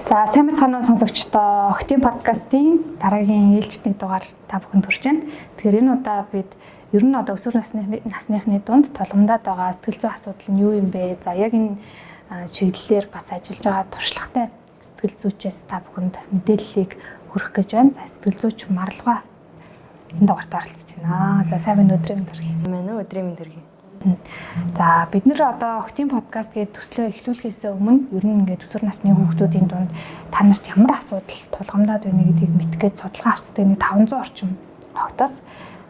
За сайн мэцхан сонсогчдоо Охтын подкастын дараагийн ээлжидний дугаар та бүхэнд хүрч байна. Тэгэхээр энэ удаа бид ер нь одоо өсвөр насныхны дунд тулгамдаад байгаа сэтгэл зүйн асуудал нь юу юм бэ? За яг энэ чиглэлээр бас ажиллаж байгаа туршлагатай сэтгэл зүйчээс та бүхэнд мэдээллийг хүргэх гэж байна. За сэтгэл зүйч Марлага энэ дугаарт оролцож байна. За сайн байна өдрийн мэнд хүргэе. Манай өдрийн мэнд хүргэе. За бид нэр одоо Охтын подкаст гэдэг төслөө эхлүүлэхээс өмнө ер нь ингээд өсвөр насны хүүхдүүдийн дунд та нарт ямар асуудал тулгамдаад байна гэдгийг мэдэх гээд судалгаа авсдаг нэг 500 орчим огтоос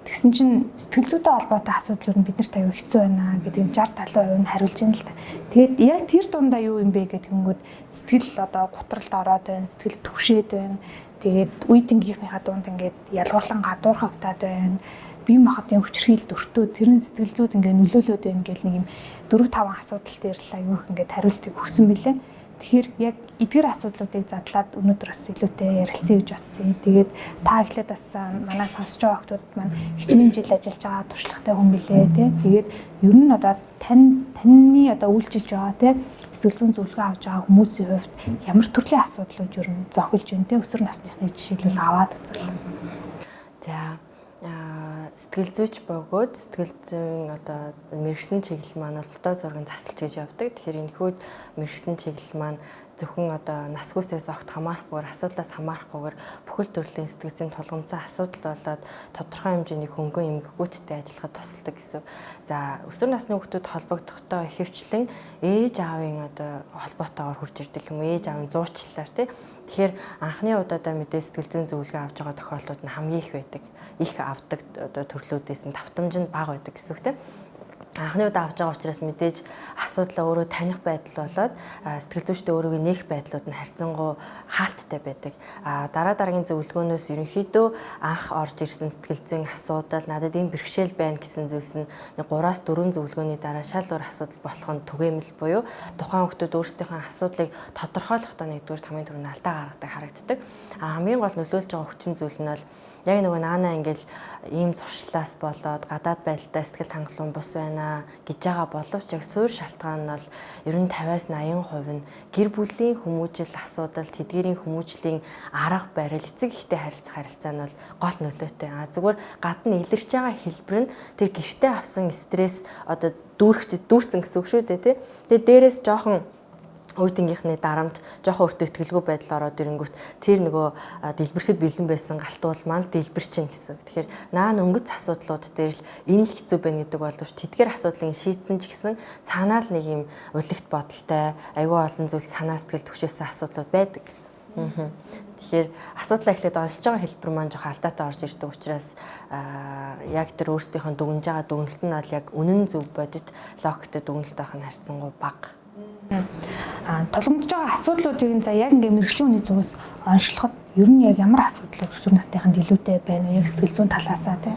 тэгсэн чинь сэтгэл зүйтэй холбоотой асуудал ер нь биднэрт аюу хэцүү байна гэдэг 60-70% нь хариулж байна л да. Тэгээд яг тэр дундаа юу юм бэ гэдэгэнгүүт сэтгэл одоо гутралд ороод байна, сэтгэл түгшээд байна. Тэгээд үе тэнгийнхнийхаа дунд ингээд ялгуурлан гадуурхагдаад байна. Бие махбодын хүчирхийлэлд өртөө тэрэн сэтгэл зүйд ингээ нөлөөлөд байна гэл нэг юм 4-5 асуудал дээр л аюух ингээ хариултыг өгсөн билээ. Тэгэхээр яг эдгээр асуудлуудыг задлаад өнөөдөр бас илүүтэй ярилцъя гэж бодсон. Тэгээд та эхлээд бас манай сонсож байгаа хүмүүсд маань хичнээн жил ажиллаж байгаа туршлагатай хүн билээ тий. Тэгээд ер нь одоо таны одоо үйлчилж байгаа тий сэтгэл зүйн зөвлөгөө авч байгаа хүмүүсийн хувьд ямар төрлийн асуудлууд ер нь зохилж байна тий өсвөр насныхны жишээлбэл аваад үзвэл. За сэтгэл зүйч бөгөөд сэтгэл зүйн одоо мэрэгсэн чиглэл маань олдоо зургийн засалж гэж явдаг. Тэгэхээр энэхүү мэрэгсэн чиглэл маань зөвхөн одоо нас хүсээс огт хамаарахгүйгээр асуудлаас хамаарахгүйгээр бүхэл төрлийн сэтгэл зүйн тулгамдсан асуудал болоод тодорхой хэмжээний хөнгөн эмгэггүйттэй ажиллахад тусалдаг гэсэн. За өсвөр насны хүүхдүүд холбогдохдоо ихэвчлэн ээж аавын одоо холбоотойгоор хурж ирдэг юм уу, ээж аавын зуучлалаар тий. Тэгэхээр анхны удаадаа мэдээ сэтгэл зүйн зөвлөгөө авч байгаа тохиолдлууд нь хамгийн их байдаг. Их авдаг одоо төрлүүдээс нь давтамж нь бага байдаг гэсэн үг тийм. Анхны удаа авч байгаа учраас мэдээж асуудлаа өөрөө таних байдал болоод сэтгэл зүйчтэй өөрийгөө нээх байдлууд нь харьцангуй хаалттай байдаг. Дараа дараагийн зөвлөгөөнөөс ерөнхийдөө анх орж ирсэн сэтгэл зүйн асуудал надад ийм бэрхшээл байна гэсэн зүйлс нь 3-4 зөвлөгөөний дараа шал өөр асуудал болох нь түгээмэл буюу тухайн хүмүүс өөрсдийнхөө асуудлыг тодорхойлохдоо нэгдүгээр хамгийн түрүүнд алдаа гаргадаг харагддаг. Хамгийн гол нөлөөлж байгаа хүчин зүйл нь бол яг нөгөө наанаа ингээл ийм зуршлаас болоод гадаад байдалтай сэтгэл хангалуун бус байна гэж байгаа боловч яг суурь шалтгаан нь бол ер нь 50-80% нь гэр бүлийн хүмүүжил асуудал, тэдгэрийн хүмүүжлийн арга барил, эцэг эхтэй харилцах харилцаа нь бол гол нөлөөтэй. Зүгээр гадна илэрч байгаа хэлбэр нь тэр гэртээ авсан стресс одоо дүүрсэн гэсэн үг шүү дээ тий. Тэгээ дээрээс жоохон үеийнхний дарамт жоохон өртөө ихтгэлгүй байдал ороод ирэнгүүт тэр нөгөө дэлбэрэхэд бэлэн байсан галтуул маань дэлбэрчин гэсэн. Тэгэхээр наан өнгөц асуудлууд дээр л энэ л хэцүү байна гэдэг боловч тэдгээр асуудлыг шийдсэн ч гэсэн цаанаа л нэг юм улигт бодолтой аюул олон зүйл санаа сэтгэл төвшөөсөн асуудлууд байдаг. Тэгэхээр асуудлаа эхлээд оншиж байгаа хэлбэр маань жоохон алдаатай орж ирдэг учраас яг тэр өөрсдийнхөө дүгнж байгаа дүгнэлт нь бол яг үнэн зөв бодит логиктэй дүгнэлт байх нь харьцангуй бага. Тулгамдж байгаа асуудлуудыг за яг ингээ мэрэгжлийн хүний зүгээс онцлоход ер нь яг ямар асуудлууд өсвөр насныханд илүүтэй байна вэ? Яг сэтгэл зүйн талаасаа тий.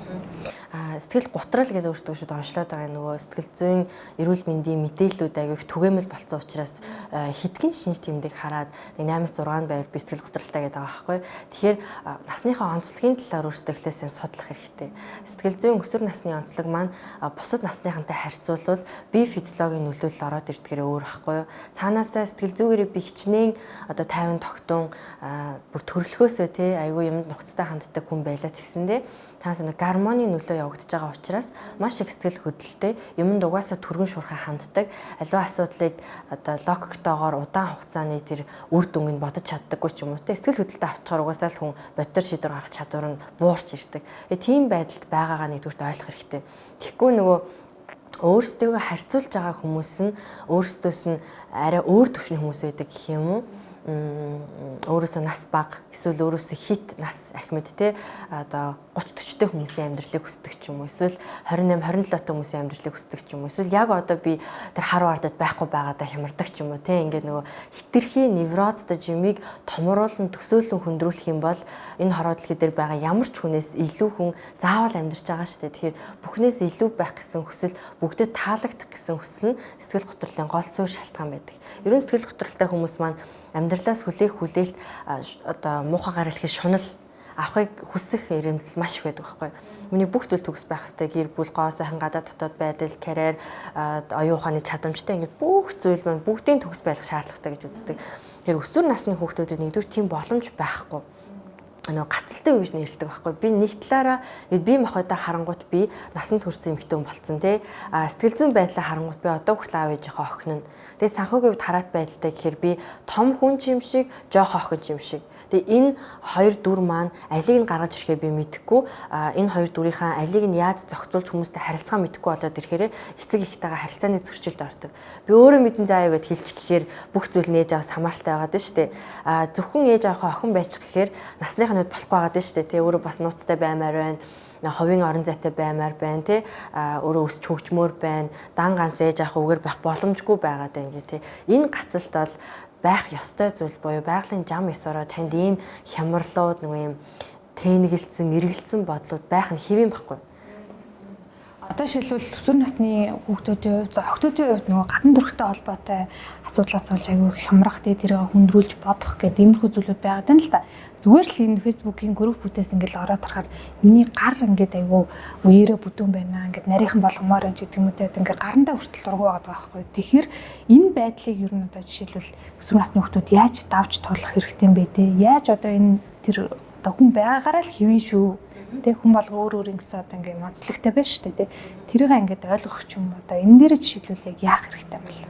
Сэтгэл гутрал гэж өөртөө шууд онцлоод байгаа нөгөө сэтгэл зүйн эрүүл мэндийн мэдээллүүд аяг түгээмэл болсон учраас хэдхэн шинж тэмдэг хараад 8-6 байр би сэтгэл гутралтай гэдэг байгаа байхгүй. Тэгэхээр насныхаа онцлогийн талаар өөртөө эхлээсээ судлах хэрэгтэй. Сэтгэл зүйн өсвөр насны онцлог маань бусад насныхантай харьцуулбал бие физиологийн нөлөөлөл ороод ирдгээрээ өөр байхгүй юу. Цаанаасаа сэтгэл зүгээрээ би хичнээн одоо 50 тогтун бүр төрлөхөөсөө тий аягүй юмд нухацтай ханддаг хүн байлаа ч гэсэндээ цаанаас нэг гармоны нөлөө явагдаж байгаа учраас маш их сэтгэл хөдлөлтэй юмд угаасаа түргэн шуурхай ханддаг. Аливаа асуудлыг одоо логиктойгоор удаан хугацааны тэр үр дүнг нь бодож чаддаггүй ч юм уу те. Сэтгэл хөдлөлтөд авчгаар угаасаа л хүн бодитор шийдвэр гаргах чадвар нь буурч ирдэг. Тийм байдалд байгаагаа нэгдүгürt ойлгох хэрэгтэй. Тэгэхгүй нөгөө өөрсдөө харьцуулж байгаа хүмүүс нь өөрсдөөс нь арай өөр төвшний хүмүүс байдаг гэх юм уу? Өөрөөсөө нас бага эсвэл өөрөөсөө хит нас ахмад те одоо 30-40-тэй хүмүүсийн амьдралыг хүсдэг ч юм уу эсвэл 28-27-тэй хүмүүсийн амьдралыг хүсдэг ч юм уу эсвэл яг одоо би тэр харуу ардад байхгүй байгаадаа хямардаг ч юм уу те ингээд нөгөө хитрхи неврозтой жимийг томруулан төсөөлөн хөндрүүлэх юм бол энэ хороо дэлхий дээр байгаа ямар ч хүнээс илүү хүн заавал амьдарч байгаа шүү дээ. Тэгэхээр бүхнээс илүү байх гэсэн хүсэл бүгдэд таалагдах гэсэн хүсэл нь сэтгэл гутралын гол суурь шалтгаан байдаг. Ерөн сэтгэл гутралтай хүмүүс маань амьдралаас хүлээлт одоо муухай гаргалахыг шунал авахыг хүсэх эрэмзэл маш их байдаг байхгүй. Миний бүх зүйл төгс байх хэрэгтэй. Гэр бүл, гоо сайхан гадаад дотоод байдал, карьер, оюун ухааны чадамжтай ингээд бүх зүйл маань бүгдийн төгс байх шаардлагатай гэж үздэг. Тэгэхээр Тэгэхээр өсвөр насны хүүхдүүдэд нэгдүгээр тийм боломж байхгүй. Гацалтай үе гэж нэрлэдэг байхгүй. Би нэг талаараа би махбодоо харангуут би насанд хүрсэн эмэгтэй хүн болцсон тий. Сэтгэл зүйн байдлаа харангуут би одоо хүртэл аав ээжийнхээ охин нь. Тэгээ санхүүгийн хувьд хараат байдалтай гэхээр би том хүн юм шиг, жоох охин юм шиг. Тэгээ энэ хоёр дүр маань алийг нь гаргаж ирэхээ би мэдэхгүй. Энэ хоёр дүрийнхаа алийг нь яаж зохицуулж хүмүүстэй харилцаа мэдэхгүй болоод ирэхээр эцэг эхтэйгээ харилцааны зөрчилд ордог. Би өөрөө мэдэн заа юу гэд хэлчих гэхээр бүх зүйл нээж аваас хамааралтай байгаад нь штэ. Зөвхөн ээж авахаа охин байчих гэхээр насныхын үед болохгүй байгаад нь штэ. Тэгээ өөрөө бас нууцтай баймаар байна. Ховын орон зайтай баймаар байна тий өөрөө өсч хөгжмөр байна дан ганц ээж авах үгээр байх боломжгүй байгаад байна гэх тий энэ гацалт бол байх ёстой зүйл буюу байгалийн зам ёсороо танд ийм хямралууд нэг юм тэнэгэлцэн эргэлцэн бодлууд байх нь хэвэн байхгүй. Одоо шилбэл өсвөр насны хүүхдүүдийн охтуудын хувьд нөгөө гадна төрхтэй холбоотой асуудлаас болж аягүй хямрах тэрийг хүндрүүлж бодох гэдэг иймэрхүү зүйлүүд байгаад байна л да. Зүгээр л энэ фэйсбүүкийн групп бүтээс ингээл ороод харахаар миний гар ингээд аягүй үеэрээ бүдүүн байна. Ингээд нарийнхан болгомоор энэ гэдэг юм уу те ингээд гарандаа хүртэл дургу байгаа байхгүй. Тэгэхээр энэ байдлыг ер нь одоо жишээлбэл өсвөр насны хүүхдүүд яаж давж туулах хэрэгтэй юм бэ те? Яаж одоо энэ тэр одоо хүн байгаагаараа л хэвэн шүү. Тэг хүн болго өөр ингэсэн одоо ингээ моцлогтой байна шүү дээ. Тэрийг ингээд ойлгох ч юм одоо энэ дээр жишээлбэл яг яах хэрэгтэй юм бол.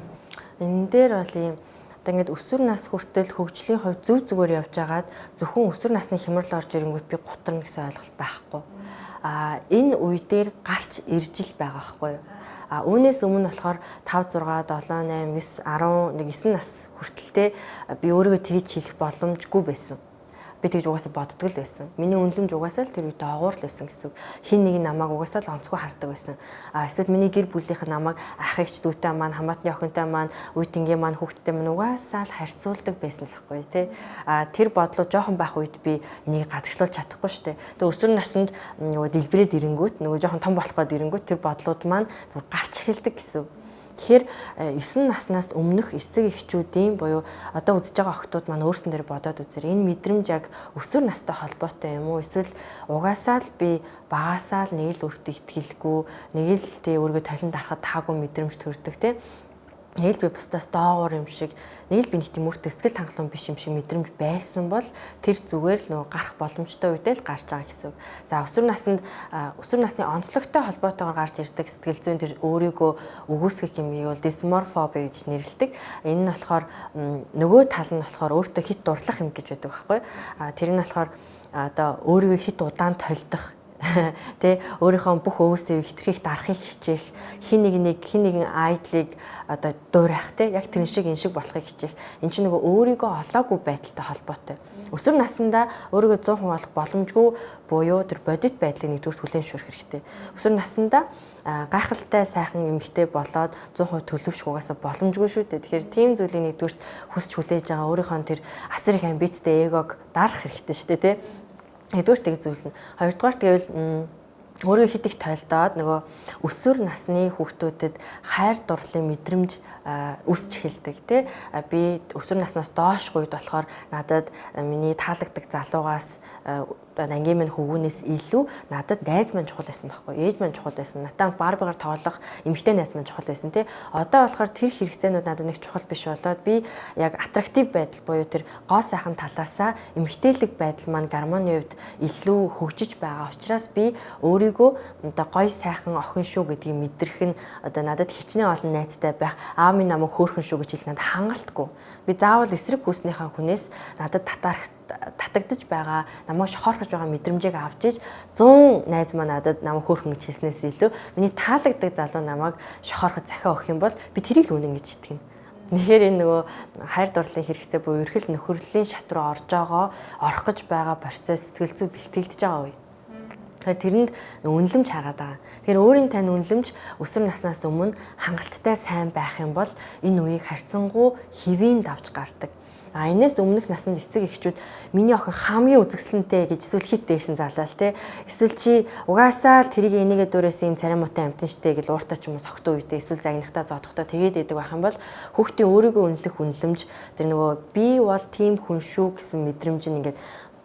Энэ дээр бол ийм одоо ингээд өсвөр нас хүртэл хөгжлийн хувьд зөв зүгээр явж байгаад зөвхөн өсвөр насны хямрал орж ирэнгүүт би гутарна гэсэн ойлголт байхгүй. Энэ үе дээр гарч ирж ил байгаа байхгүй юу? Үүнээс өмнө болохоор 5 6 7 8 9 11 9 нас хүртэлтэй би өөрийгөө тэгж хэлэх боломжгүй байсан. Би тэгж угаасаа боддог л байсан. Миний үнэлэмж угаасаа л тэр үед доогуур л байсан гэсэн. Хин нэг намайг угаасаа л онцгой хардаг байсан. Эсвэл миний гэр бүлийнх нь намайг ах эгч дүүтэй маань, хамаатны охинтой маань, үе тэнгийн маань, хүүхдтэй маань угаасаа л харьцуулдаг байсан л хгүй тий. Тэр бодлоо жоохон байх үед би энийг гадагшлуулж чадахгүй штэ. Тэгээ өсвөр наснд нөгөө дэлбэрээд ирэнгүүт нөгөө жоохон том болох гээд ирэнгүүт тэр бодлууд маань зүгээр гарч эхэлдэг гэсэн. Тэгэхээр 9 наснаас өмнөх эцэг эхчүүдийн буюу одоо үзэж байгаа охтууд маань өөрсдөн дээр бодоод үзэр энэ мэдрэмж яг өсвөр настай холбоотой юм уу эсвэл угаасаа л би багасаа л нэг л өөртөө итгэлгүй нэг л тий өөрийгөө талент дарахад таагүй мэдрэмж төрдөг тий нэг л би бусдаас доогуур юм шиг нэг л би нэг тийм өөртөө сэтгэл хангалуун биш юм шиг мэдрэмж байсан бол тэр зүгээр л нөгөө гарах боломжтой үедээ л гарч байгаа гэсэн. За өсвөр насны онцлогтой холбоотойгоор гарч ирдэг сэтгэл зүйн тэр өөрийгөө үгүйсгэх юмгийг бол дисморфоби гэж нэрлэдэг. Энэ нь болохоор нөгөө тал нь болохоор өөртөө хит дурлах юм гэж байдаг байхгүй. Тэр нь болохоор одоо өөрийгөө хит удаан тольдох тэ өөрийнхөө бүх өвөөсөө хитрхийх дарахыг хичээх хин нэгэн айдлыг одоо дуурайх тэ яг тэр шиг энэ шиг болохыг хичээх энэ чинь нөгөө өөрийгөө олоогүй байдалтай холбоотой. Өсвөр наснда өөрийгөө 100% олох боломжгүй буюу тэр бодит байдлыг нэгдүгээр хүлээн зөвшөөрөх хэрэгтэй. Өсвөр наснда гайхалтай сайхан эмэгтэй болоод 100% төлөвшөх угаасаа боломжгүй шүү дээ. Тэгэхээр тийм зүйлийг нэгдүгээр хүсч хүлээж байгаа өөрийнхөө тэр асар их амбицтай эгог дарах хэрэгтэй шүү дээ тэ. Эдгээр тэг зүйл нь. Хоёрдугаар тэгвэл өөрийгөө хит их тойлдоод нөгөө өсвөр насны хүүхдүүдэд хайр дурлалын мэдрэмж үсч эхэлдэг тий. Би өсвөр наснаас доош үед болохоор надад миний таалагддаг залуугаас ангийн минь хөвгүүнээс илүү надад найз маань чухал байсан байхгүй. Ээж маань чухал байсан. Натаа барбигаар тоглох эмэгтэй найз маань чухал байсан тий. Одоо болохоор тэр хэрэгцээнүүд надад нэг чухал биш болоод би яг аттрактив байдал буюу тэр гоо сайхан талаасаа эмэгтэйлэг байдал маань гормоны хувьд илүү хөгжиж байгаа учраас би өөрийгөө одоо гоё сайхан охин шүү гэдгийг мэдрэх нь одоо надад хичнээн олон найзтай байх аав минь намайг хөөрхөн шүү гэж хэлэх надад хангалтгүй. Би заавал эсрэг хүүснийхаа хүнээс надад татагдж байгаа намайг шохорхож байгаа мэдрэмжийг авч иж 100 найз маань надад намайг хөөрхөн гэж хэлснээс илүү миний таалагддаг залуу намайг шохорхож захиа өгөх юм бол би тэрийг л үнэн гэж итгэнэ. Тэгэхээр энэ нөгөө хайр дурлалын хэрэгцээ буюу эрхэл нөхөрлөлийн шат руу орох гэж байгаа процесс сэтгэл зүй бэлтгэгдэж байгаа үе. Тэгэхээр тэрэнд үнэлэмж хараад байгаа. Тэгэхээр өөрийн тань үнэлэмж өсвөр наснаас өмнө хангалттай сайн байх юм бол энэ үеийг харьцангуй хэвийн давж гардаг. Энэс өмнөх насанд эцэг эхчүүд миний охин хамгийн үзэсгэлэнтэй гэж эсвэл хит дээшин залаал те эсвэл чи угаасаа л тэрийг энийгээ дөрөөсөн юм царимуутай амтан штэ гэж ууртаа ч юм уу цогтой үедээ эсвэл загнахтаа зодохтой тэгээд идэг байх юм бол хүүхдийн өөрийгөө үнэлэх үнэлэмж тэр нөгөө би бол тийм хүн шүү гэсэн мэдрэмж нь ингээд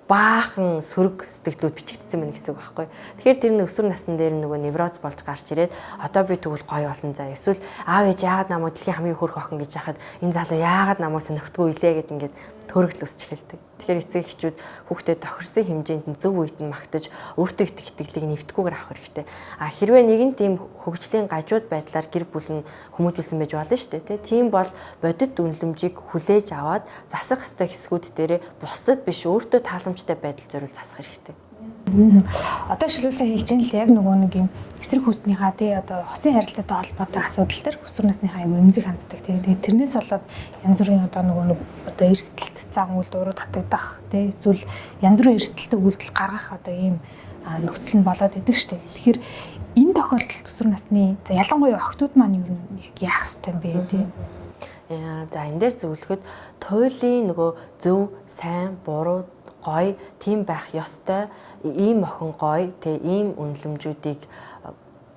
баахан сөрөг сэтгэлүүд бичигдсэн байна гэсэн үг байхгүй. Тэгэхээр тэр нь өсвөр насны дээр нөгөө невроз болж гарч ирээд одоо би тэгвэл гоё болно заа. Эсвэл аав ээж яагаад намайг дэлхийн хамгийн хөөрхөн охин гэж яхад энэ залуу яагаад намайг сонирхдаггүй илээ гэд ингээд төрөгл өсч эхэлдэг. Тэгэхээр эцэг эхчүүд хүүхдэд тохирсон хэмжээнд нь зөв үед нь магтаж өөртөө их итгэлийг нэвтгүүгээр авах хэрэгтэй. А хэрвээ нэгэн тийм хөгжлийн гажууд байдлаар гэр бүл нь хүмүүжүүлсэн байж болно шүү дээ. Тийм бол бодит үнэлэмжийг хүлээж аваад засах ёстой хэсгүүд дээрээ бусдад биш өөртөө тааламжтай байдал зориул засах хэрэгтэй. Одоо шилүүлсээ хэлж ин л яг нөгөө нэг юм эсрэг хүүснийхаа тий одоо хосын харилцаатай холбоотой асуудал төр өсвөр насныхаа аягүй эмзэг ханддаг тий. Тэгээд тэрнээс болоод янз бүрийн одоо нөгөө нэг одоо эрсдэлт зам үйлдвэрүүд татагдах тий эсвэл янз бүрийн эрсдэлтэй үйлдэл гаргах одоо ийм нөхцөл нь болоод идэг штеп. Тэгэхээр энэ тохиолдолд өсвөр насны за ялангуяа охтууд маань юу нэг яах ёстой юм бэ тий. За энэ дээр зөвлөхөд туйлын нөгөө зөв, сайн, буруу, гоё тийм байх ёстой. Ийм охин гоё, тэгээ ийм үнэлэмжүүдийг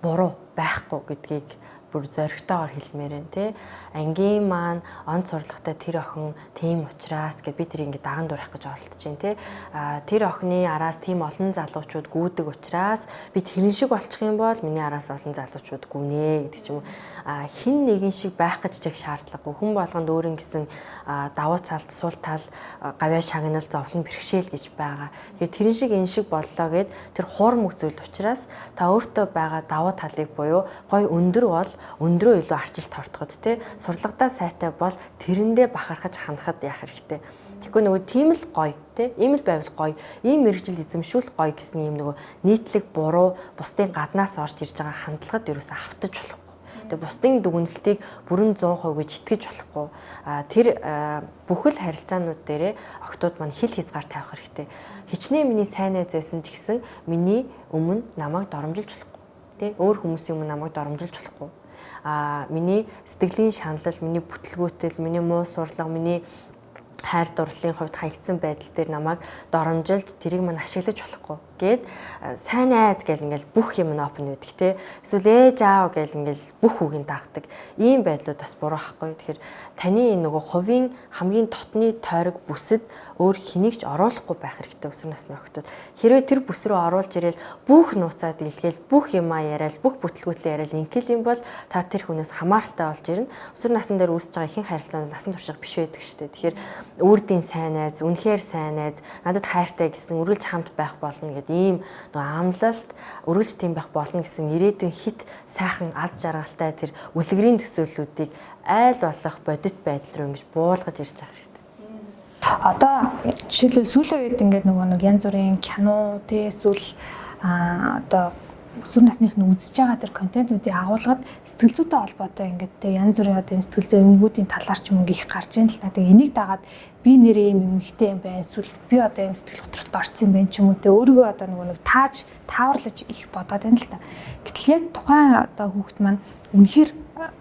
буруу байхгүй гэдгийг бүр зоригтойгоор хэлмээр байна тий. Ангийн маань онц сурлагатай тэр охин тийм учраас гэж би тэр ингэ даган дурах гэж оролдож байна тий. Тэр охины араас тийм олон залуучууд гүйдэг учраас би тэрэн шиг болчих юм бол миний араас олон залуучууд гүнэ гэдэг ч юм уу. Хин нэгэн шиг байх гэж чиг шаардлагагүй. Хүн болгонд өөрийн гэсэн давуу талд, сул тал, гавьяа шагнал, зовлон бэрхшээл гэж байгаа. Тэгэхээр тэрэн шиг энэ шиг боллоо гэд тэр хуурмаг зүйл учраас та өөртөө байгаа давуу талыг буюу гой өндөр бол өндрөө илүү арчиж тортоход тий сурлагатаа сайтай бол тэрэндээ бахархаж хандахад яах хэрэгтэй. Тэгэхгүй нөгөө тийм л гоё тий ийм л байвал гоё, ийм мэрэгжил эзэмшүүл гоё гэсэн юм нөгөө нийтлэг буруу бусдын гаднаас орж ирж байгаа хандлагад ерөөсө автаж болохгүй. Тэгээ бусдын дүгнэлтийг бүрэн 100% гэж итгэж болохгүй. Тэр бүхэл харилцаанууд дээрээ охтууд маань хил хязгаар тавих хэрэгтэй. Хичнээн миний сайн найз байсан ч гэсэн миний өмнө намайг доромжилж болохгүй. Тий өөр хүмүүсийн өмнө намайг доромжилж болохгүй. Миний сэтгэлийн шаналл, миний бүтлгүүтэл, миний муу сурлага, миний хайр дурлалын хувьд хаягдсан байдал дээр намайг доромжилж тэрийг мань ашиглаж болохгүй гэд сайн найз гэл ингээл бүх юм нь опен үүдэг те эсвэл ээж аав гэл ингээл бүх үгийг дагдаг ийм байдлууд бас буруу байхгүй. Тэгэхээр таны нөгөө хувийн хамгийн дотны тойрог бүсэд өөр хэнийг ч оруулахгүй байх хэрэгтэй өсвөр насны охтод. Хэрвээ тэр бүс рүү оруулж ирэл бүх нууцаа дэлгээл бүх юмаа яриад бүх бүтлгүүтлээ яриад ингээл юм бол та тэр хүнээс хамааралтай болж ирнэ. Өсвөр насны дээр үүсэж байгаа ихэнх харилцаанд насан туршид биш байдаг шүү дээ. Тэгэхээр үрдийн сайн найз, үнэхээр сайн найз, надад хайртай гэсэн үргэлж хамт байх болно гэдэг ийм нөгөө амлалт үргэлж тийм байх болно гэсэн ирээдүйн хит сайхан аз жаргалтай тэр үлгэрийн төсөөллүүдийг айл болох бодит байдал руу ингэж буулгаж ирж байгаа хэрэгтэй. Одоо жишээлбэл сүүлийн үед ингээд нөгөө нэг янз бүрийн кино тий эсвэл одоо өсвөр насных нь үзэж байгаа тэр контентуудыг агуулгад сэтгэл зүйтэй холбоотой ингээд тий янз бүрийн одоо сэтгэл зүйн өмгүүдийн талаар ч юм их гарч ийн л та. Тэгээ энийг дагаад би нэрээ юм эмгтэй юм байна эсвэл би одоо юм сэтгэл хөдлөлт орсон юм байна ч юм уу тий өөрийгөө одоо нөгөө нэг тааварлаж их бодоод байна л та. Гэтэл яг тухайн одоо хүүхэд маань үнэхээр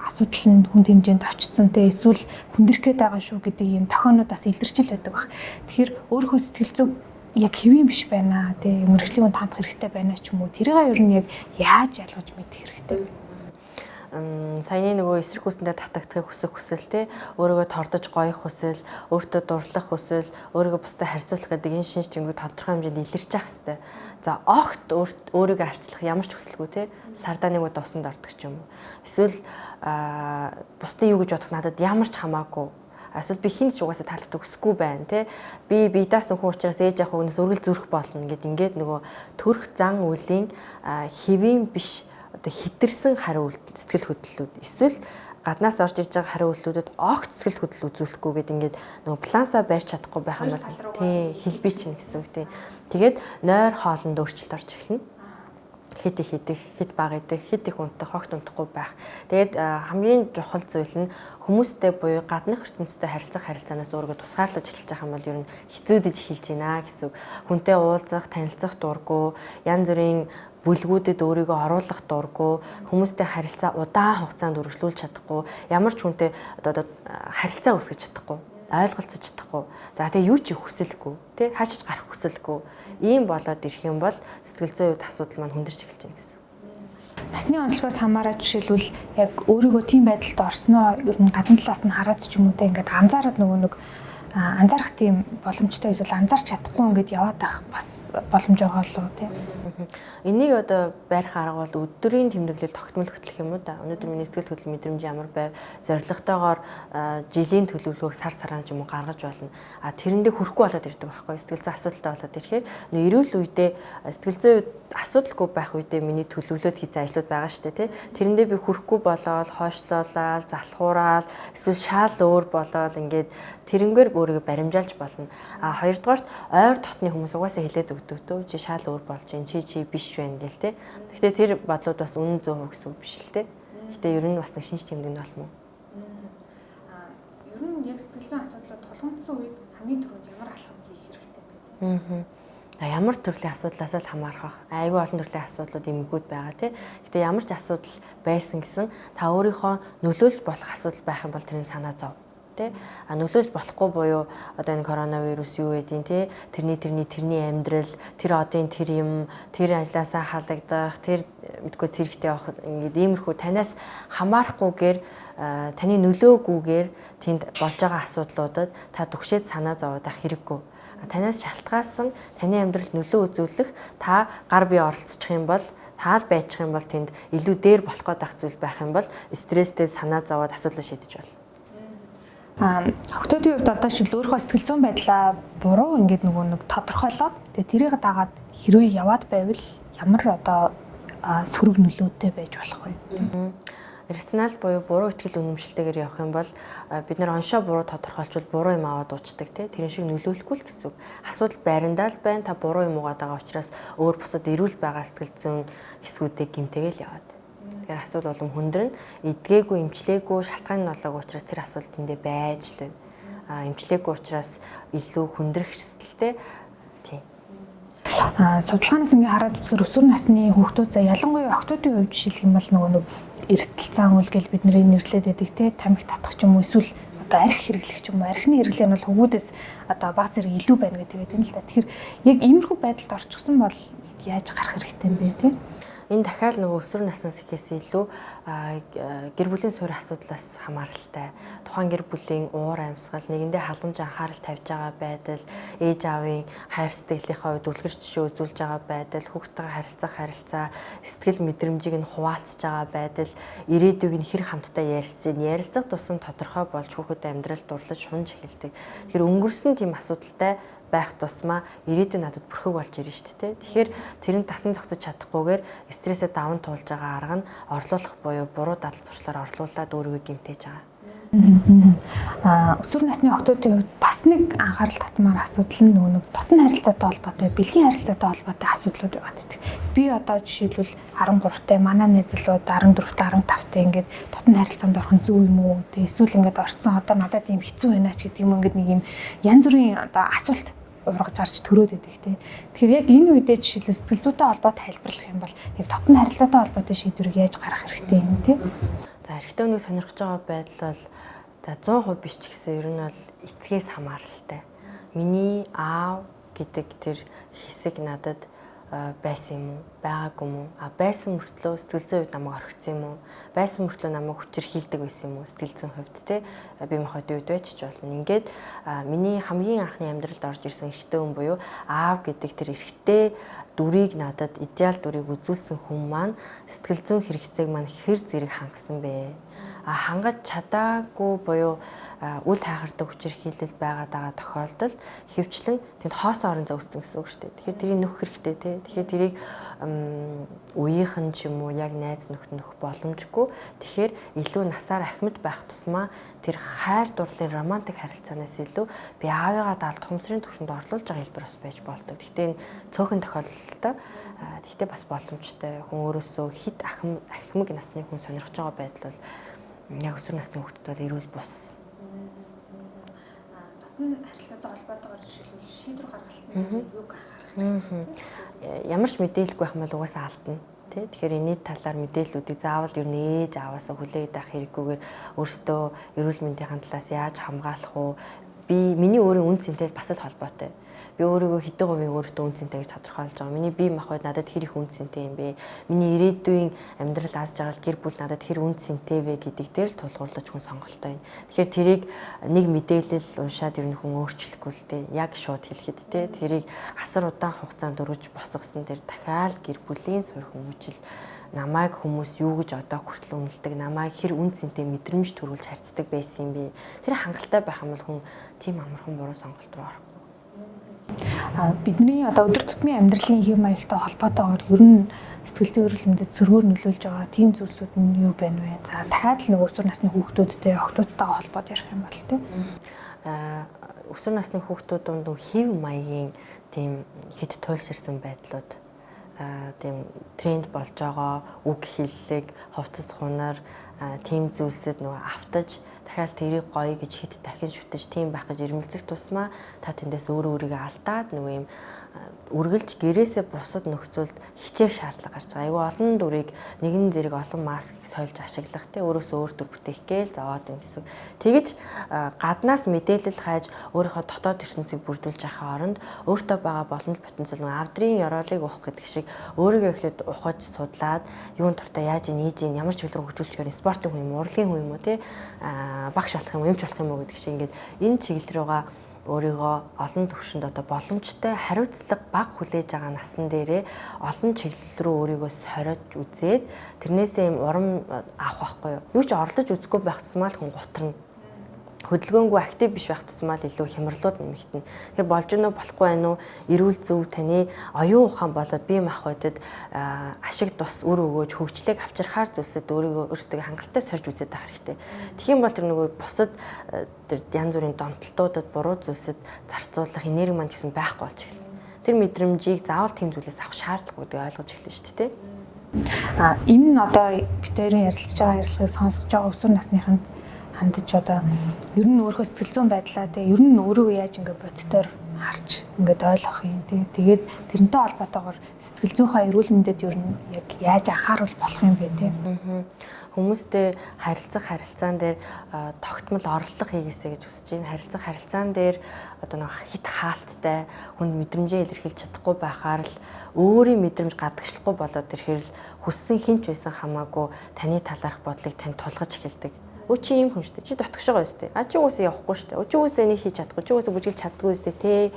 асуудал нь хүнд хэмжээнд очсон тий эсвэл хүндрэх гээд байгаа шүү гэдэг юм тохионууд бас илэрчил байдаг баг. Тэгэхээр өөрийнхөө сэтгэл зүй яг хэвэн биш байна тий мэрэгжлийн хүнд хандах хэрэгтэй байна ч юм уу тэрийг ер нь яг яаж ялгаж мэдэх хэрэгтэй вэ? Саяны нөгөө эсрэг хүсэндээ татагдахыг хүсэл те өөрийгөө тордож гоёх хүсэл, өөртөө дурлах хүсэл, өөрийгөө бусдад харьцуулах гэдэг энэ шинж тэмдэг тодорхой хэмжээнд илэрч явах хэрэгтэй. За огт өөрийгөө арчлах ямар ч хүсэлгүй те сардаа нэг удаа усанд ордог ч юм уу. Эсвэл бусдын юу гэж бодох надад ямар ч хамаагүй. Эсвэл би хинт ч угаасаа таалагдах өсөхгүй байна те. Би даасан хүн учраас ээж авах хүнээс өргөл зүрх болно гэд ингээд нөгөө төрх зан үлийн хэвийн биш одоо хитэрсэн хариу сэтгэл хөдлөлүүд эсвэл гаднаас орж ирж байгаа хариу үйлдэлүүдэд огт сэтгэл хөдлөл үзүүлэхгүй гэдэг ингээд нөгөө плансаа барьж чадахгүй байх юм бол тий хэлбий чинь гэсэн үг тий. Тэгээд нойр хоолнд өөрчлөлт орж эхэлнэ. Хит баг идэх, хит их унтах, хогт унтахгүй байх. Тэгээд хамгийн чухал зүйл нь хүмүүстэй буюу гаднах ертөнцтэй харилцаанаас өөрийгөө тусгаарлаж эхэлж байгаа юм бол ер нь хэцүүдэж эхэлж байна гэсэн үг. Хүнтэй уулзах, танилцах дурггүй, янз бүрийн бүлгүүдэд өөрийгөө оруулах дурггүй, хүмүүстэй харилцаа удаан хугацаанд үргэлжлүүлж чадахгүй, ямар ч хүнтэй одоо харилцаа үүсгэж чадахгүй, ойлголцож чадахгүй. За тэгээ юу ч хүсэлгүй, тий хаашиж гарах хүсэлгүй. Ийм болоод ирэх юм бол сэтгэл зүйн хувьд асуудал маань хүндэрч эхэлж байна гэсэн. Насны онцлогоос хамаараад жишээлбэл яг өөрийгөө тийм байдалд орсноо ер нь гадна талаас нь хараад ч юм уу те ингээд анзаараад нөгөө нэг анзаарах тийм боломжтой эсвэл анзаарч чадахгүй ингээд яваад байх бас боломж байгаа лу тий. Энийг одоо байрах арга бол өдрийн тэмдэглэл тогтмол хөтлөх юм уу да. Өнөөдөр миний сэтгэл хөдлөл мэдрэмж ямар байв, зорилготойгоор жилийн төлөвлөгөөг сар сарaan ч юм уу гаргаж болно. Тэрэндээ хүрэхгүй болоод ирдэг байхгүй. Сэтгэл зүйн асуудалтай болоод ирэхээр эрүүл үедээ сэтгэл зүйн асуудалгүй байх үедээ миний төлөвлөлөөд хийсэн ажлууд байгаа шүү дээ тий. Тэрэндээ би хүрэхгүй болоод хойшлуулаад, залхуураад, эсвэл шаал өөр болоод ингээд тэрнгээр өөрийгөө баримжаалж болно. Хоёрдугаарт ойр дотны хүмүүс угаасаа хэлээд өгдөг төө чи шаал өөр болж чинь чи биш байна гэл те. Гэхдээ тэр бодлууд бас үнэн 100% гэсэн үг биш л те. Гэхдээ ер нь бас нэг шинж тэмдэг нь болмоо. Ер нь яг сэтгэл зүйн асуудлууд тулгамдсан үед хамгийн түрүүнд ямар алхам хийх хэрэгтэй бэ? Ямар төрлийн асуудлаас л хамаарах. Айгүй олон төрлийн асуудлууд эмгэгүүд байгаа тий. Гэтэ ямар ч асуудал байсан гэсэн та өөрийнхөө нөлөөлж болох асуудал байх юм бол тэрийг санаа зов. Тэ нөлөөлж болохгүй буюу одоо энэ коронавирус юу гэдیں тий тэрний амьдрал тэр одын тэр юм тэр ажилласаа халагдах тэр мэдгүй зэрэгтэй явах ингээд иймэрхүү танаас хамаарахгүйгээр таны нөлөөгүйгээр тэнд болж байгаа асуудлуудад та түгшээд санаа зовоод ах хэрэггүй. Танаас шалтгаалсан таны амьдралд нөлөө үзүүлэх та гар бие оролцох юм бол таал байчих юм бол тэнд илүү дээр болох гээд зүйл байх юм бол стресстэй санаа зовоод асуудал шийдэж болно. Охтуудын хувьд одоо шил өөрийнхөө сэтгэл зүйн байдлаа буруу ингээд нэг тодорхойлоод тэгээ тэрийг дагаад хэрвээ яваад байвал ямар одоо сөрөг нөлөөтэй байж болох вэ? Рационал буюу буруу итгэл үнэмшилтэйгээр явах юм бол бид нэр оншоо буруу тодорхойлчвол буруу юм аваад уучдаг тий. Тэрэн шиг нөлөөлөхгүй л гэсэн үг. Асуудал байрандаа л байна. Та буруу юм угаад байгаа учраас өөр бусад эрүүл байгаа сэтгэл зүйн хэсгүүдээ гэмтэгээл яваад. Тэгэхээр асуудал болон хүндрэн эдгээгүй, эмчлээгүй, шалтгаан нь олоогүй учраас тэр асуудал тэндээ байж л байна. Эмчлээгүй учраас илүү хүндрэх хэсгэлтэй тий. Судалгаанаас ингээ хараад үзэхээр өсвөр насны хүүхдүүд за ялангуяа охтуудын хувьд жишээлх юм бол нөгөө эрсдэл зан үйл гэж бид нэрлээд байдаг те тамхи татах ч юм уу эсвэл одоо арх хэрэглэх ч юм уу архины хэрэглээ нь бол хөвгүүдээс одоо баг зэрэг илүү байна гэдэг юм л да. Тэгэхээр яг иймэрхүү байдалд орчихсон бол яаж гарах хэрэгтэй юм бэ те? Энэ дахиад нөгөө өсвөр наснаас ихээс илүү гэр бүлийн суурь асуудлаас хамааралтай. Тухайн гэр бүлийн уур амьсгал, нэгэндээ халамж анхаарал тавьж байгаа байдал, ээж аавын хайр сэтгэлийнхээ хувьд үлгэр жишээ үзүүлж байгаа байдал, хүүхдтэйгээ харилцах харилцаа, сэтгэл мэдрэмжийг нь хуваалцж байгаа байдал, ирээдүйг нь хэр хамтдаа ярилцах тусам тодорхой болж хүүхэд амьдрал дурлаж шунж эхэлдэг. Тэгэхээр өнгөрсөн тийм асуудалтай байх тусмаа ирээдүйн надад бүрхэг болж ирнэ шүү дээ. Тэгэхээр тэрийг тасан зогсож чадахгүйгээр стрессээ даван туулж байгаа арга нь орлуулах буюу буруу дадал туршлаар орлуулад өөрийгөө гэмтээж байгаа. Өсвөр насны охтуудын хувьд бас нэг анхаарал татмаар асуудал нь нөгөө дотн харилцаатай холбоотой, бэлгийн харилцаатай холбоотой асуудлууд байдаг. Би одоо жишээлбэл 13-тай манай найзлууд 14-тай 15-тай ингээд дотн харилцаанд орох нь зөв юм уу? Эсвэл ингээд орцсон одоо надад ийм хэцүү байна ч гэдэг юм ингээд нэг юм янз бүрийн одоо асуулт ургаж гарч төрөөд байдаг те. Тэгэхээр яг энэ үедээ жишээлбэл сэтгэл зүйтэй холбоотой тайлбарлах юм бол яг дотн харилцаатай холбоотой шийдвэрийг яаж гаргах хэрэгтэй юм те. За эрэгтэй хүнийг сонирхож байгаа байдал бол за 100% биш ч гэсэн ер нь бол эцгээс хамааралтай. Миний аав гэдэг тэр хэсэг надад байсан юм уу? Байгаагүй юм уу? Байсан мөртлөө сэтгэл зүйн хувьд намайг орхисон юм уу? Байсан мөртлөө намайг хүчирхийлдэг байсан юм уу? Сэтгэл зүйн хувьд те би махад үед байж болно. Ингээд миний хамгийн анхны амьдралд орж ирсэн эрэгтэй хүн буюу аав гэдэг тэр эрэгтэй дүрийг надад идеал дүрийг үзүүлсэн хүн маань сэтгэл зүйн хэрэгцээг маань хэр зэрэг хангасан бэ? Хангаж чадаагүй буюу үл хайхардаг хүчирхийлэл байгаа тохиолдолд хэвчлэн тэнд хоос орон зөөссөн гэсэн үг шүү дээ. Тэгэхээр тэрийг нөх хэрэгтэй тий. Тэгэхээр тэрийг үеийнхэн ч юм уу яг найз нөхд нөх боломжгүй. Тэгэхээр илүү насаар ахмад байх тусмаа тэр хайр дурлалын романтик харилцаанаас илүү би аавыгаа даалт хумсрын төвшөнд орлуулж байгаа хэлбэр бас байж болдог. Гэхдээ энэ цөөхөн тохиолдолтой гэхдээ бас боломжтой. Хүн өөрөөсөө хит ахмаг насны хүн сонирхож байгаа байдал бол яг өсвөр насны хүүхдэд бол эрүүл бус. Дотн харилцаатай холбоотойгоор жишээлбэл шийдвэр гаргалтанд юуг анхаарах хэрэгтэй? Ямар ч мэдээлэлгүй байх юм бол угаасаа алдна. Тэгэхээр энэ талаар мэдээллүүдийг заавал ер нь ээж аваасаа хүлээж авах хэрэггүйгээр өөртөө эрүүл мэндийн талаас яаж хамгаалах вэ? Миний өөрийн үн цэнтэй бас л холбоотой. Би өөрийгөө хэдэн хувийн өөртөө үнцэнтэй гэж тодорхойлж байгаа. Миний бие махбод надад хэр их үнцэнтэй юм бэ? Миний ирээдүйн амьдрал аз жаргал гэр бүл надад хэр үнцэнтэй вэ гэдэг дээр л тулгуурлаж хүн сонголттой байна. Тэгэхээр тэрийг нэг мэдээлэл уншаад ер нь хүн өөрчлөхгүй л дээ. Яг шууд хэлэхэд те тэрийг асар удаан хугацаанд өргөж босгосон тэр дахиад гэр бүлийн суурь хүмүүжил намайг хүмүүс юу гэж одоо хүртэл үнэлдэг, намайг хэр үнцэнтэй мэдрэмж төрүүлж харьцдаг байсан юм бэ? Тэр хангалттай байх юм бол хүн тийм амархан буруу сонголт руу орохгүй. Бидний одоо өдөр тутмын амьдралын хэв маягтай холбоотойгоор ер нь сэтгэл зүйн эрүүл мэндэд зөргөөр нөлөөлж байгаа тийм зүйлсүүд нь юу байна вэ? За дахиад л нэг өсвөр насны хүүхдүүдтэй, охтуудтайгаа холбоод ярих юм бол тийм. Өсвөр насны хүүхдүүд дунд хэв маягийн тийм хэд туйлширсан байдлууд тийм тренд болж байгаа үг хэллэг, хувцас хунаар тийм зүйлсэд нөгөө автаж дахиад тэрийг гоё гэж хэд дахин шүтэж тийм байх гэж ирмэлзэх тусмаа та тэндээс өөрийгөө алдаад нөгөө юм үргэлж гэрээсээ бусад нөхцөлд хичээх шаардлага гарч байгаа. Айгүй олон дүрийг нэгэн зэрэг олон маскыг сольж ашиглах те өөрөөсөө өөр төр бүтээх гээл зовоод юм гэсэн. Тэгэж гаднаас мэдээлэл хайж өөрийнхөө дотоод ертөнцийг бүрдүүлж явахын оронд өөртөө байгаа боломж потенциал нөгөө авдрын ёроолыг уух гэдэг шиг өөрийгөө эхлээд ухаж судлаад юун туртаа яаж нээж ямар чиглэл рүү хөгжүүлж гэрээ спортын хүн юм уу, урлагийн хүн юм уу те багш болох юм уу, эмч болох юм уу гэдэг шиг ингээд энэ чиглэл рүүгээ өөрийгөө олон төвшөнд одоо боломжтой хариуцлага баг хүлээж байгаа насан дээрээ олон чиглэл рүү өөрийгөө сориож үзээд тэрнээсээ юм урам авах байхгүй юу? Юу ч орлож үзэхгүй байх тусмаа л хүн гутарна. Хөдөлгөөнгүй актив биш байх тусмаа л илүү хямралууд нэмэгдэнэ. Тэгэхээр болж гэнэ болохгүй байна уу? Эрүүл зөв таны оюун ухаан болоод бие махбодод ашиг тус үр өгөөж хөгжлийг авчирхаар зүйлсэд өөрийгөө өөрсдөө хангалттай сорж үзээд байх хэрэгтэй. Тэгэх юм бол тэр нөгөө бусад тэр янз бүрийн донтолтуудад буруу зүйлсэд зарцуулах энерги маань гэсэн байхгүй болж эхэлнэ. Тэр мэдрэмжийг заавал тийм зүйлээс авах шаардлагагүй гэдгийг ойлгож эхэлнэ шүү дээ. Энэ нь одоо бид хоёрын ярилцж байгаа ярилцлагыг сонсож байгаа өсвөр насныханд хандаж одоо ер нь өөрөө сэтгэл зүйн байдлаа те ер нь өөрийгөө яаж ингээд бодтоор харж ингээд ойлгох юм тэгээд тэрнтэй холбоотойгоор сэтгэл зүйнхаа эрүүл мэндэд ер нь яг яаж анхааруул болох юм бэ те. Хүмүүстэй харилцаан дээр тогтмол орлого хийгээсэй гэж хүсэж байна. Харилцаан дээр одоо нэг хит хаалттай хүнд мэдрэмжээ илэрхийлж чадахгүй байхаар л өөрийн мэдрэмж гадагшлахгүй болоод ирэхээр л хүссэн хинч байсан хамаагүй таны талаарх бодлыг тань тулгаж эхэлдэг. Өө чи юм хүн шүү дээ. Чи дотгошоо өстэй. Чи үгүйсээ явахгүй шүү дээ. Чи үгүйсээ нэг хийж чадахгүй. Чи үгүйсээ бүжгэлж чаддгүй өстэй те.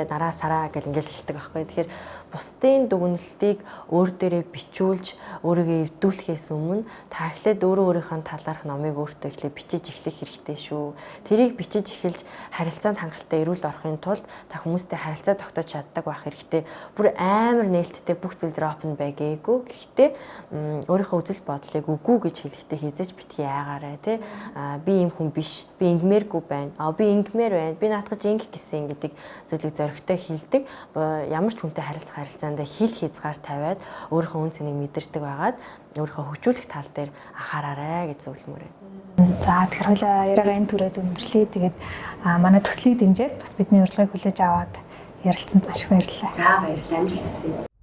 Нараа сараа гэл ингээл хэлдэг байхгүй. Тэгэхээр бусдын дүгнэлтийг өөр дээрээ бичүүлж өөрийгөө эвдүүлэхээс өмнө та эхлээд өөрийнхөө талаарх номыг өөртөө эхлээд бичиж эхлэх хэрэгтэй шүү. Тэрийг бичиж эхэлж харилцаанд хангалттай эрүүл орохын тулд та хүмүүстэй харилцаа тогтоож чаддаг байх хэрэгтэй. Бүр амар нээлттэй бүх зүйл дээр open байгээгүй. Гэхдээ өөрийнхөө үзэл бодлыг үгүй гэж хэлэхдээ хизээч битгий яагаарай те. Би ийм хүн биш. Би ингэмээргүй байна. Би ингэмээр байна. Би наадах жинг гэсэн гэдэг зүйлийг зоригтой хэлдэг. Ямар ч хүнтэй харилцаанд хил хязгаар тавиад өөрийнхөө үн цэнийг мэдэрдэг байгаад өөрийнхөө хөгжүүлэх тал дээр анхаараарай гэж зөвлөмөр байна. За тэгэхээр хоёлаа яриагаа энэ түрээд өндөрлөө. Тэгээд манай төслийг дэмжиж бас бидний урилгыг хүлээж аваад ярилцсанд маш их баярлалаа. За баярлалаа. Амжилт хүсье.